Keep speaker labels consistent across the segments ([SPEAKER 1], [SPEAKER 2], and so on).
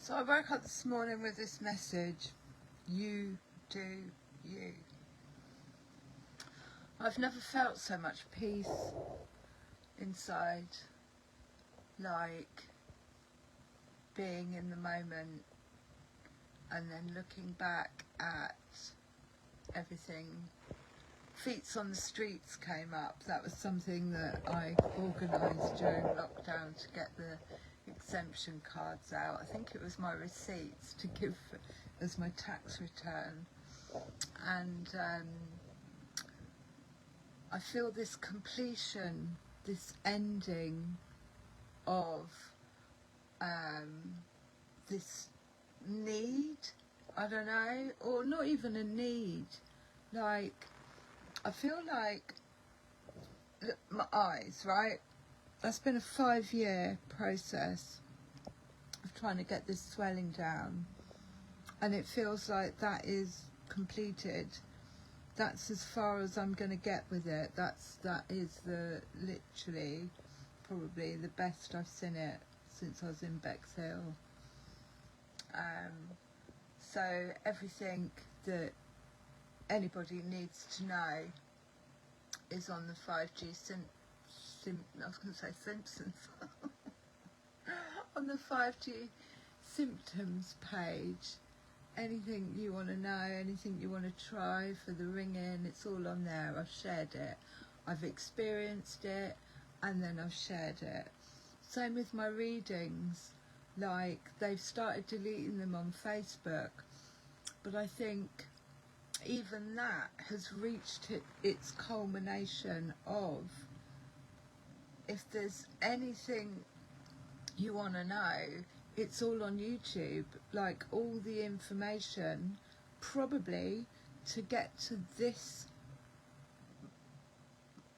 [SPEAKER 1] So I woke up this morning with this message: you do you. I've never felt so much peace inside, like being in the moment and then looking back at everything. Feets on the Streets came up. That was something that I organised during lockdown to get the exemption cards out. I think it was my receipts to give as my tax return. And I feel this completion, this ending of this need, I don't know, or not even a need, like I feel like, look, my eyes, right? That's been a 5-year process of trying to get this swelling down, and it feels like that is completed. That's as far as I'm going to get with it. That is literally probably the best I've seen it since I was in Bexhill. So everything that anybody needs to know is on the 5G I was going to say Simpsons on the 5G symptoms page. Anything you want to know, anything you want to try for the ringing, it's all on there. I've shared it, I've experienced it, and then I've shared it. Same with my readings, like they've started deleting them on Facebook, but I think even that has reached its culmination of, if there's anything you want to know, it's all on YouTube, like all the information, probably to get to this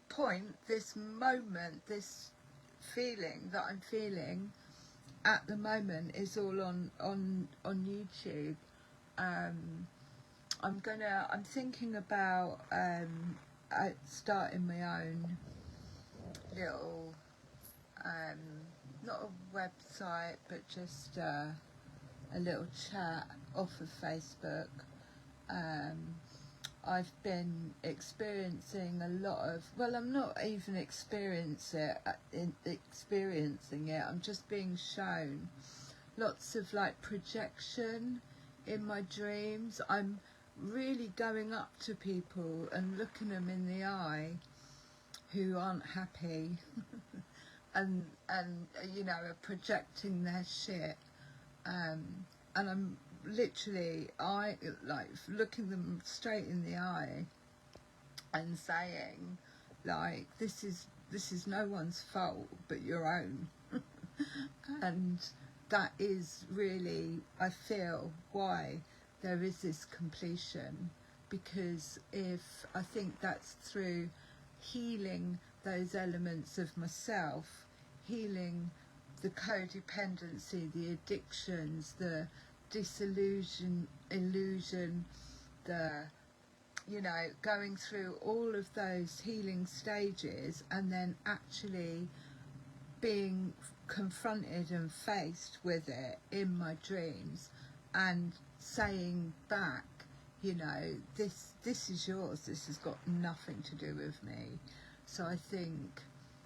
[SPEAKER 1] point, this moment, this feeling that I'm feeling at the moment is all on YouTube. I'm thinking about starting my own little not a website, but just a little chat off of Facebook. I've been experiencing a lot of, well, I'm not even experiencing it, I'm just being shown lots of like projection in my dreams. I'm really going up to people and looking them in the eye who aren't happy and you know, are projecting their shit, and I'm literally looking them straight in the eye and saying, like, this is no one's fault but your own. And that is really, I feel, why there is this completion, because I think that's through healing those elements of myself, healing the codependency, the addictions, the illusion, the, you know, going through all of those healing stages and then actually being confronted and faced with it in my dreams and saying back, you know, this is yours, this has got nothing to do with me. So I think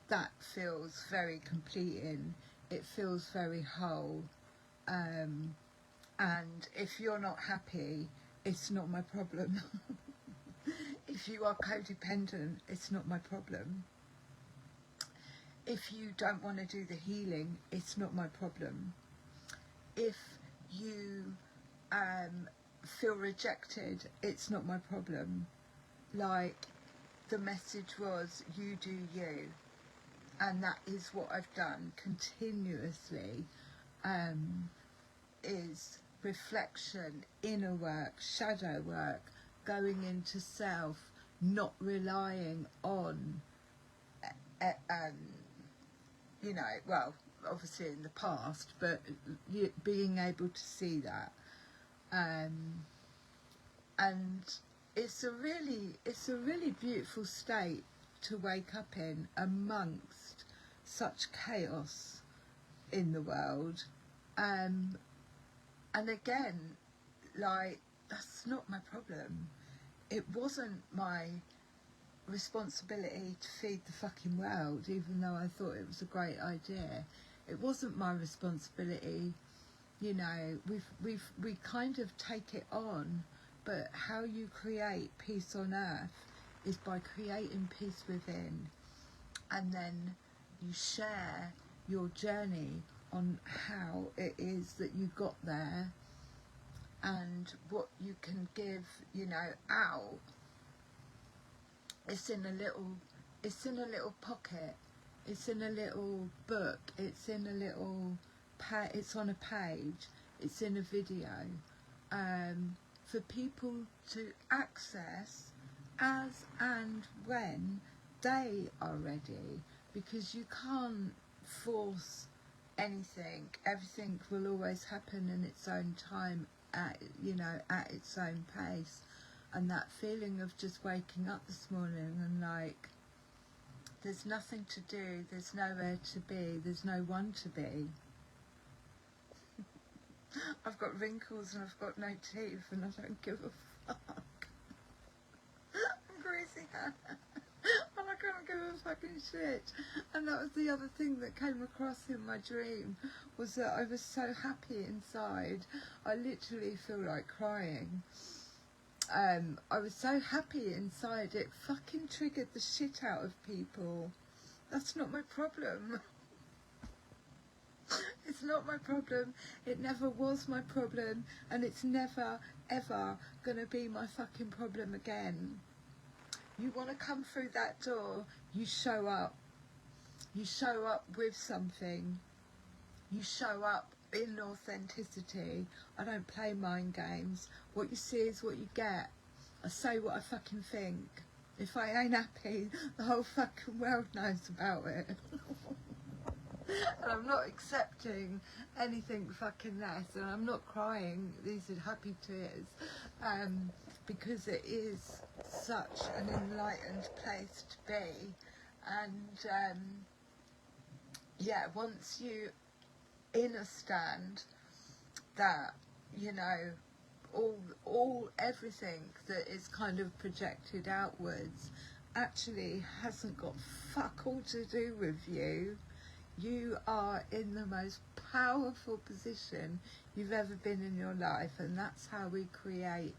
[SPEAKER 1] that feels very completing, it feels very whole, and if you're not happy, it's not my problem. If you are codependent, it's not my problem. If you don't want to do the healing, it's not my problem. If you feel rejected, it's not my problem. Like, the message was, you do you, and that is what I've done continuously, is reflection, inner work, shadow work, going into self, not relying on you know, well, obviously in the past, but being able to see that, and it's a really beautiful state to wake up in amongst such chaos in the world, And again, like, that's not my problem. It wasn't my responsibility to feed the fucking world, even though I thought it was a great idea. It wasn't my responsibility. You know, we kind of take it on, but how you create peace on earth is by creating peace within, and then you share your journey on how it is that you got there and what you can give, you know, out. It's in a little pocket, it's in a little book, it's in a little it's on a page, it's in a video, for people to access as and when they are ready, because you can't force anything. Everything will always happen in its own time, at, you know, at its own pace. And that feeling of just waking up this morning and like, there's nothing to do, there's nowhere to be, there's no one to be. I've got wrinkles and I've got no teeth and I don't give a fuck. I'm greasy and I can't give a fucking shit. And that was the other thing that came across in my dream, was that I was so happy inside. I literally feel like crying. I was so happy inside, it fucking triggered the shit out of people. That's not my problem. It's not my problem. It never was my problem, and it's never, ever gonna be my fucking problem again. You want to come through that door, you show up. You show up with something. You show up in authenticity. I don't play mind games. What you see is what you get. I say what I fucking think. If I ain't happy, the whole fucking world knows about it. And I'm not accepting anything fucking less, and I'm not crying. These are happy tears, because it is such an enlightened place to be. And yeah, once you understand that, you know, everything that is kind of projected outwards actually hasn't got fuck all to do with you. You are in the most powerful position you've ever been in your life, and that's how we create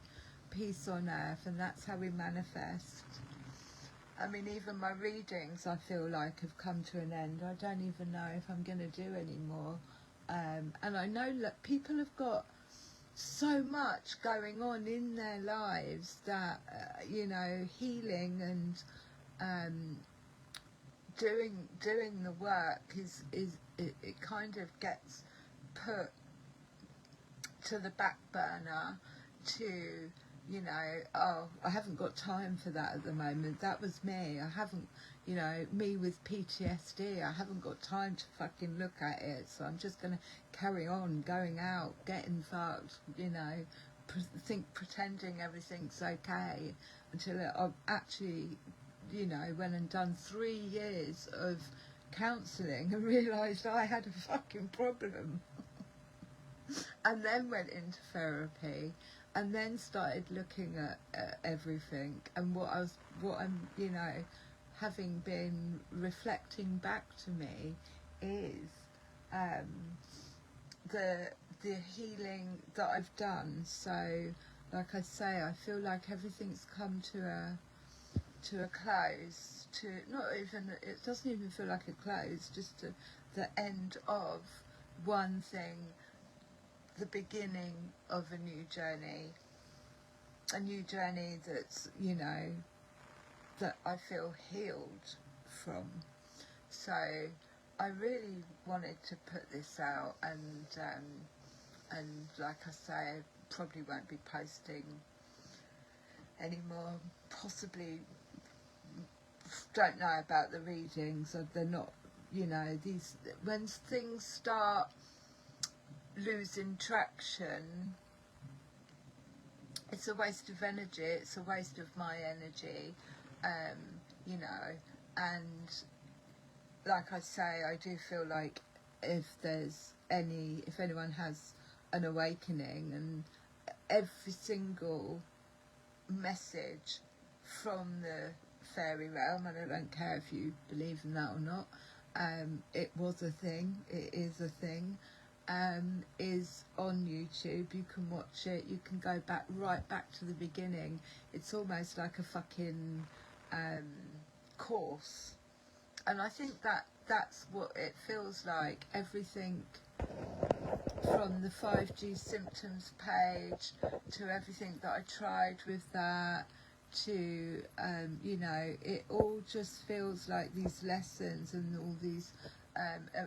[SPEAKER 1] peace on earth, and that's how we manifest. I mean, even my readings, I feel like, have come to an end. I don't even know if I'm going to do any more. And I know that people have got so much going on in their lives that, you know, healing and doing the work it kind of gets put to the back burner to, you know, oh, I haven't got time for that at the moment. That was me. I haven't, you know, me with PTSD, I haven't got time to fucking look at it, so I'm just going to carry on going out, getting fucked, you know, pretending everything's okay, until I've actually, you know, went and done 3 years of counselling and realised I had a fucking problem. And then went into therapy, and then started looking at everything, and what I'm, you know, having been reflecting back to me is the healing that I've done. So, like I say, I feel like everything's come to a close. To not even, it doesn't even feel like a close, just to the end of one thing, the beginning of a new journey that's, you know, that I feel healed from. So I really wanted to put this out, and like I say, I probably won't be posting anymore. Possibly, don't know about the readings. They're not, you know, these, when things start losing traction, it's a waste of energy, it's a waste of my energy, you know. And like I say, I do feel like if anyone has an awakening, and every single message from the fairy realm, and I don't care if you believe in that or not, it was a thing, it is a thing, is on YouTube. You can watch it, you can go back, right back to the beginning. It's almost like a fucking course, and I think that that's what it feels like. Everything from the 5G symptoms page to everything that I tried with that, to you know, it all just feels like these lessons and all these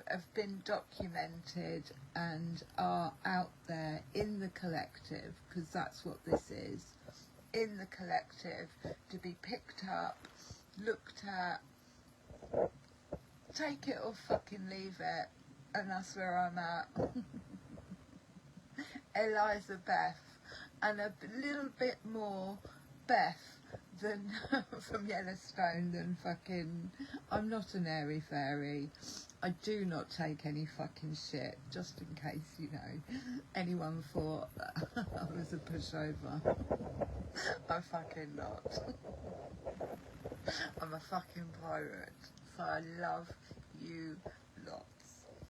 [SPEAKER 1] have been documented and are out there in the collective, because that's what this is, in the collective, to be picked up, looked at, take it or fucking leave it, and that's where I'm at. Eliza Beth, and a little bit more Beth than from Yellowstone than fucking. I'm not an airy fairy. I do not take any fucking shit, just in case, you know, anyone thought I was a pushover. I'm fucking not. I'm a fucking pirate, so I love you lot.